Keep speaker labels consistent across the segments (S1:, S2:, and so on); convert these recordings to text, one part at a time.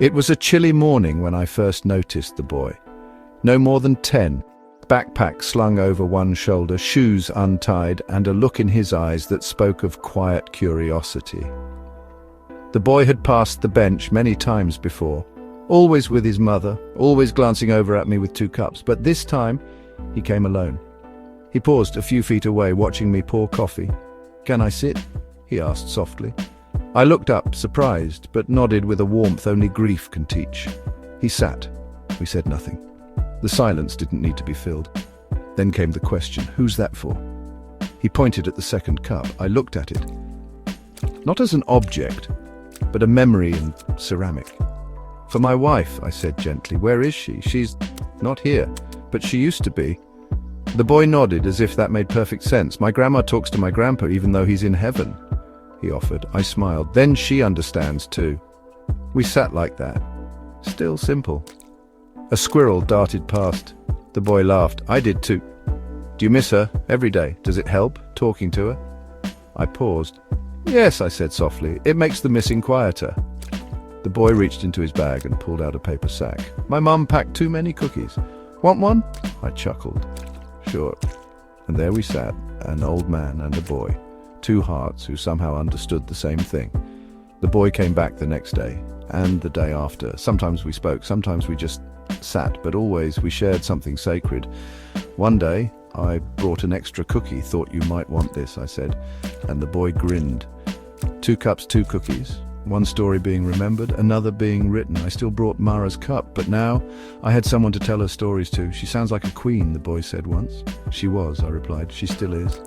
S1: It was a chilly morning when I first noticed the boy. No more than 10, backpack slung over one shoulder, shoes untied, and a look in his eyes that spoke of quiet curiosity. The boy had passed the bench many times before, always with his mother, always glancing over at me with 2 cups, but this time he came alone. He paused a few feet away, watching me pour coffee. "Can I sit?" he asked softly. I looked up, surprised, but nodded with a warmth only grief can teach. He sat. We said nothing. The silence didn't need to be filled. Then came the question, "Who's that for?" He pointed at the second cup. I looked at it. Not as an object, but a memory in ceramic. "For my wife," I said gently. "Where is she?" "She's not here, but she used to be." The boy nodded as if that made perfect sense. "My grandma talks to my grandpa even though he's in heaven," he offered. I smiled. "Then she understands too." We sat like that. Still simple. A squirrel darted past. The boy laughed. I did too. "Do you miss her every day? Does it help, talking to her?" I paused. "Yes," I said softly. "It makes the missing quieter." The boy reached into his bag and pulled out a paper sack. "My mum packed too many cookies. Want one?" I chuckled. "Sure." And there we sat, an old man and a boy. 2 hearts who somehow understood the same thing. The boy came back the next day, and the day after. Sometimes we spoke, sometimes we just sat, but always we shared something sacred. One day, "I brought an extra cookie, thought you might want this," I said, and the boy grinned. 2 cups, 2 cookies. One story being remembered, another being written. I still brought Mara's cup, but now I had someone to tell her stories to. "She sounds like a queen," the boy said once. "She was," I replied. "She still is."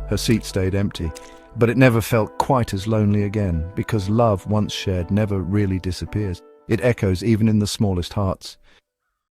S1: Her seat stayed empty, but it never felt quite as lonely again, because love once shared never really disappears. It echoes even in the smallest hearts.